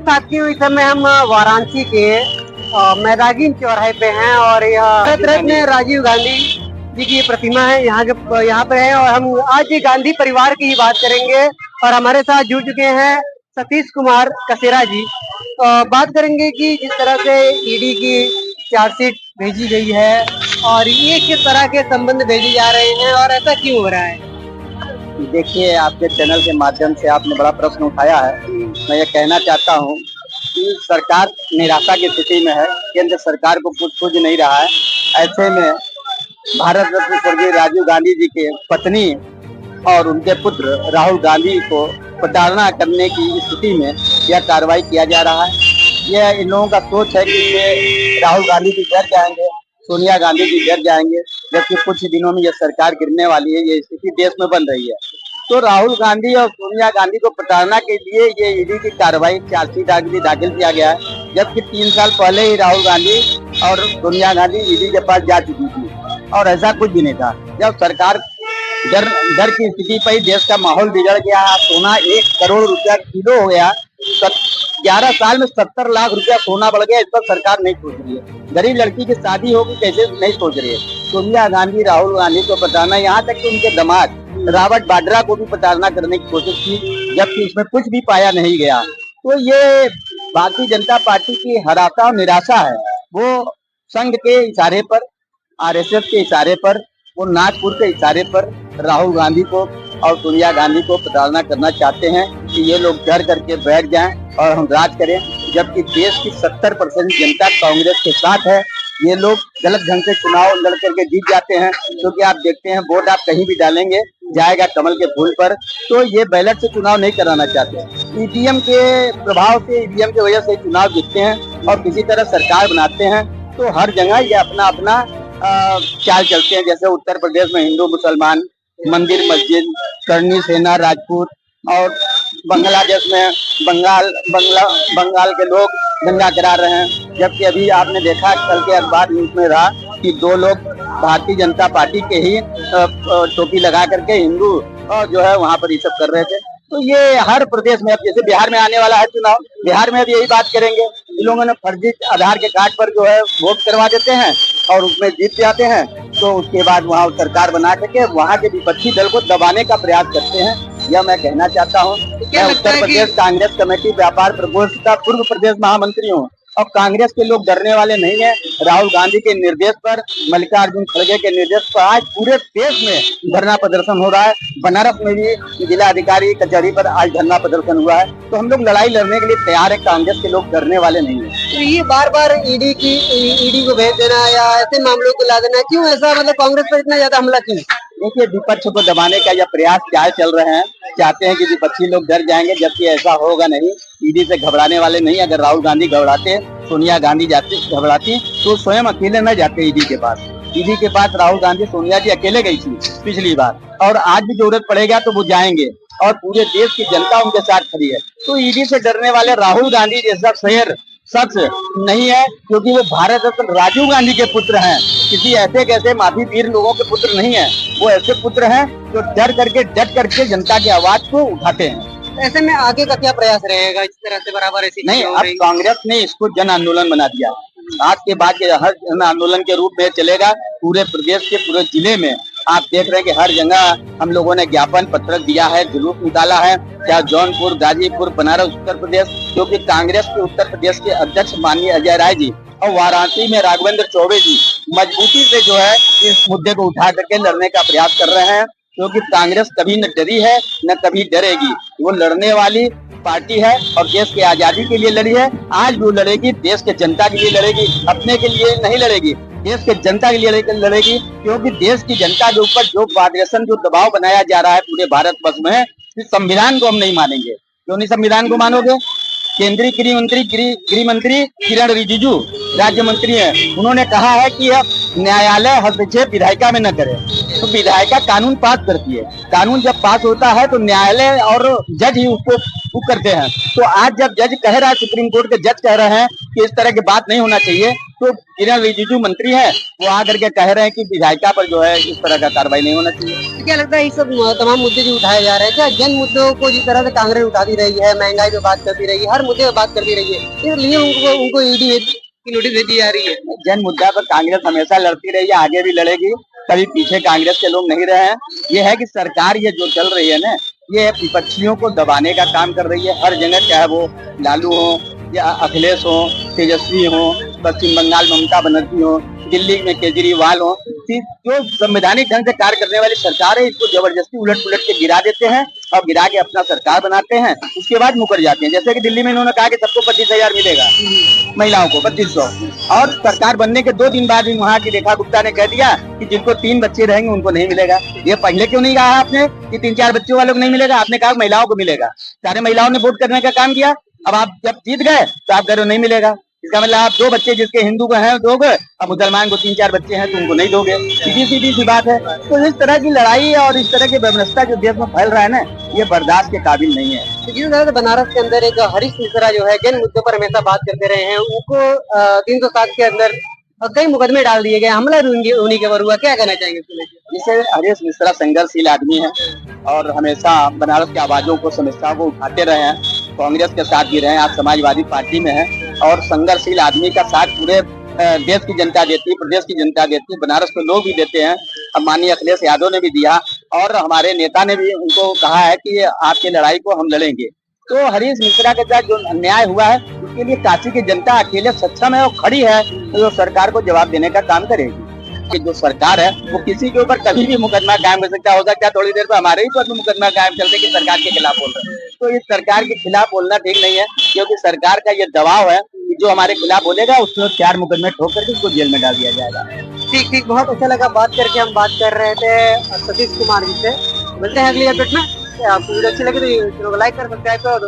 साथियों, इस समय हम वाराणसी के मैदागिन चौराहे पे हैं और यह भारत रत्न राजीव गांधी जी की प्रतिमा है यहाँ पे है। और हम आज ये गांधी परिवार की ही बात करेंगे और हमारे साथ जुड़ चुके हैं सतीश कुमार कसेरा जी। बात करेंगे कि जिस तरह से ईडी की चार्जशीट भेजी गई है और ये किस तरह के संबंध भेजे जा रहे हैं और ऐसा क्यों हो रहा है। देखिए, आपके चैनल के माध्यम से आपने बड़ा प्रश्न उठाया है। मैं ये कहना चाहता हूँ कि सरकार निराशा की स्थिति में है। केंद्र सरकार को कुछ सूझ नहीं रहा है। ऐसे में भारत रत्न स्वर्गीय राजीव गांधी जी के पत्नी और उनके पुत्र राहुल गांधी को प्रताड़ना करने की स्थिति में यह कार्रवाई किया जा रहा है। यह इन लोगों का सोच है कि ये राहुल गांधी जी घर जाएंगे, सोनिया गांधी जी घर जाएंगे, जबकि कुछ दिनों में यह सरकार गिरने वाली है। ये स्थिति देश में बन रही है। तो राहुल गांधी और सोनिया गांधी को प्रताड़ना के लिए ये ईडी की कार्रवाई चार्जशीट दाखिल किया गया है, जबकि 3 साल पहले ही राहुल गांधी और सोनिया गांधी ईडी के पास जा चुकी थी और ऐसा कुछ भी नहीं था। जब सरकार डर की स्थिति पर ही देश का माहौल बिगड़ गया है। सोना 1 करोड़ रुपया किलो हो गया। 11 साल में 70 लाख रुपया सोना बढ़ गया। इस पर सरकार नहीं सोच रही है। गरीब लड़की की शादी होगी कैसे नहीं सोच रही है। सोनिया गांधी राहुल गांधी को प्रताड़ना, यहाँ तक कि उनके दामाद रॉबर्ट वाड्रा को भी प्रताड़ना करने की कोशिश की, जबकि इसमें कुछ भी पाया नहीं गया। तो ये भारतीय जनता पार्टी की हरासा और निराशा है। वो संघ के इशारे पर, आरएसएस के इशारे पर, वो नागपुर के इशारे पर राहुल गांधी को और सोनिया गांधी को प्रताड़ना करना चाहते हैं कि ये लोग डर करके बैठ जाएं और हम राज करें, जबकि देश की 70% जनता कांग्रेस के साथ है। ये लोग गलत ढंग से चुनाव लड़ करके जीत जाते हैं, क्योंकि आप देखते हैं वोट आप कहीं भी डालेंगे जाएगा कमल के फूल पर। तो ये बैलेट से चुनाव नहीं कराना चाहते। ईवीएम के प्रभाव से, ईवीएम की वजह से चुनाव जीतते हैं और किसी तरह सरकार बनाते हैं। तो हर जगह ये अपना अपना चाल चलते हैं। जैसे उत्तर प्रदेश में हिंदू मुसलमान, मंदिर मस्जिद, करनी सेना राजपूत, और बांग्लादेश में बंगाल के लोग दंगा करा रहे हैं। जबकि अभी आपने देखा कल के अखबार न्यूज में रहा कि 2 लोग भारतीय जनता पार्टी के ही टोपी लगा करके हिंदू जो है वहां पर ये सब कर रहे थे। तो ये हर प्रदेश में, अब जैसे बिहार में आने वाला है चुनाव, बिहार में अब यही बात करेंगे। इन लोगों ने फर्जी आधार के कार्ड पर जो है वोट करवा देते हैं और उसमें जीत जाते हैं। तो उसके बाद वहाँ सरकार बना करके वहाँ के विपक्षी दल को दबाने का प्रयास करते हैं। यह मैं कहना चाहता हूँ। मैं उत्तर प्रदेश कांग्रेस कमेटी व्यापार प्रकोष्ठ का पूर्व प्रदेश महामंत्री हूँ और कांग्रेस के लोग डरने वाले नहीं है। राहुल गांधी के निर्देश पर, मल्लिकार्जुन खड़गे के निर्देश पर आज पूरे देश में धरना प्रदर्शन हो रहा है। बनारस में भी जिला अधिकारी कचहरी पर आज धरना प्रदर्शन हुआ है। तो हम लोग लड़ाई लड़ने के लिए तैयार है। कांग्रेस के लोग डरने वाले नहीं है। तो ये बार बार ईडी को भेज देना या ऐसे मामलों को ला देना, क्यों ऐसा, मतलब कांग्रेस पर इतना ज्यादा हमला क्यों? देखिए, विपक्ष को दबाने का यह प्रयास क्या चल रहे हैं। चाहते हैं कि विपक्षी लोग डर जाएंगे, जबकि ऐसा होगा नहीं। ईडी से घबराने वाले नहीं। अगर राहुल गांधी घबराते, सोनिया गांधी घबराती तो स्वयं अकेले न जाते ईडी के पास। ईडी के पास राहुल गांधी, सोनिया जी अकेले गई थी पिछली बार, और आज भी जरूरत पड़ेगा तो वो जाएंगे और पूरे देश की जनता उनके साथ खड़ी है। तो ईडी से डरने वाले राहुल गांधी जैसा शेर शख्स नहीं है, क्योंकि वो भारत रत्न राजीव गांधी के पुत्र हैं। किसी ऐसे कैसे माफी वीर लोगों के पुत्र नहीं है। वो ऐसे पुत्र हैं जो डट करके जनता की आवाज को उठाते हैं। ऐसे में आगे का क्या प्रयास रहेगा इस तरह से बराबर ऐसी नहीं, अब कांग्रेस ने इसको जन आंदोलन बना दिया। आज के बाद हर जन आंदोलन के रूप में चलेगा। पूरे प्रदेश के पूरे जिले में आप देख रहे हैं कि हर जगह हम लोगों ने ज्ञापन पत्र दिया है, जुलूस निकाला है, चाहे जौनपुर, गाजीपुर, बनारस, उत्तर प्रदेश, क्योंकि कांग्रेस के उत्तर प्रदेश के अध्यक्ष माननीय अजय राय जी और वाराणसी में राघवेंद्र चौबे जी मजबूती से जो है इस मुद्दे को उठा करके लड़ने का प्रयास कर रहे हैं। क्योंकि कांग्रेस कभी न डरी है न कभी डरेगी। वो लड़ने वाली पार्टी है और देश की आजादी के लिए लड़ी है। आज भी वो लड़ेगी, देश के जनता के लिए लड़ेगी, अपने के लिए नहीं लड़ेगी, देश के जनता के लिए लड़ेगी। क्योंकि देश की जनता के ऊपर जो वादरेशन, जो दबाव बनाया जा रहा है पूरे भारतवर्ष में, इस संविधान को हम नहीं मानेंगे। क्यों नहीं संविधान को मानोगे? केंद्रीय गृह मंत्री किरण रिजिजू राज्य मंत्री हैं। उन्होंने कहा है कि अब न्यायालय हस्तक्षेप विधायिका में न करे। तो विधायिका कानून पास करती है। कानून जब पास होता है तो न्यायालय और जज ही उसको करते हैं। तो आज जब जज कह रहा है, सुप्रीम कोर्ट के जज कह रहे हैं कि इस तरह की बात नहीं होना चाहिए, तो किरण रिजिजू मंत्री है, वो आकर के कह रहे हैं कि विधायिका पर जो है इस तरह का कार्रवाई नहीं होना चाहिए। तो क्या लगता है ये सब तमाम मुद्दे जो उठाए जा रहे हैं, क्या जन मुद्दों को जिस तरह से कांग्रेस उठाती रही है, महंगाई पे बात करती रही है, हर मुद्दे पे बात करती रही है, इसलिए उनको ईडी की नोटिस दे दी जा रही है? जन मुद्दा पर कांग्रेस हमेशा लड़ती रही है, आगे भी लड़ेगी, कभी पीछे कांग्रेस के लोग नहीं रहे हैं। ये है कि सरकार ये जो चल रही है ना, ये विपक्षियों को दबाने का काम कर रही है हर जगह, चाहे वो लालू हो या अखिलेश हो, तेजस्वी हो, पश्चिम बंगाल ममता बनर्जी हो, दिल्ली में केजरीवाल हो, जो संवैधानिक ढंग से कार्य करने वाली सरकार है, इसको जबरदस्ती उलट पुलट के गिरा देते हैं और गिरा के अपना सरकार बनाते हैं, उसके बाद मुकर जाते हैं। जैसे कि दिल्ली में इन्होंने कहा कि सबको 25,000 मिलेगा, महिलाओं को 2500, और सरकार बनने के 2 दिन बाद वहाँ की रेखा गुप्ता ने कह दिया कि जिनको 3 बच्चे रहेंगे उनको नहीं मिलेगा। ये पहले क्यों नहीं कहा आपने कि 3-4 बच्चों वालों को नहीं मिलेगा? आपने कहा महिलाओं को मिलेगा, सारे महिलाओं ने वोट करने का काम किया। अब आप जब जीत गए तो आप कह रहे हो नहीं मिलेगा, इसका मतलब आप 2 बच्चे जिसके हिंदू को हैं दोगे, अब मुसलमान को 3-4 बच्चे हैं तो उनको नहीं दोगे। सीधी सी बात है। तो इस तरह की लड़ाई और इस तरह की व्यवस्था जो देश में फैल रहा है ना, ये बर्दाश्त के काबिल नहीं है। तो जिस तरह से बनारस के अंदर एक हरीश मिश्रा जो है जन मुद्दों पर हमेशा बात करते रहे हैं, उनको 307 के अंदर कई मुकदमे डाल दिए गए, हमला भी उन्हीं के ऊपर हुआ, क्या कहना चाहेंगे इसको लेकर? जिसे हरीश मिश्रा संघर्षशील आदमी है और हमेशा बनारस की आवाजों को, समस्याओं को उठाते रहे हैं, कांग्रेस के साथ भी रहे हैं, आज समाजवादी पार्टी में है, और संघर्षशील आदमी का साथ पूरे देश की जनता देती है, प्रदेश की जनता देती है, बनारस के लोग भी देते हैं। अब माननीय अखिलेश यादव ने भी दिया और हमारे नेता ने भी उनको कहा है कि आपकी लड़ाई को हम लड़ेंगे। तो हरीश मिश्रा के साथ जो अन्याय हुआ है उसके लिए काशी की जनता अकेले सक्षम है और खड़ी है, तो सरकार को जवाब देने का काम करेगी। कि जो सरकार है वो किसी के ऊपर कभी भी मुकदमा कायम कर सकता, हो सकता है थोड़ी देर पर हमारे ही पर मुकदमा कायम चलते कि सरकार के खिलाफ बोल रहे हैं। तो इस सरकार के खिलाफ बोलना ठीक नहीं है, क्योंकि सरकार का ये दबाव है कि जो हमारे खिलाफ बोलेगा उसको 4 मुकदमे ठोक करके उसको जेल में डाल दिया जाएगा। ठीक, बहुत अच्छा लगा बात करके। हम बात कर रहे थे सतीश कुमार जी से। मिलते हैं अगली अपडेट में। आपको वीडियो अच्छी लगे तो लाइक कर, सब्सक्राइब करो।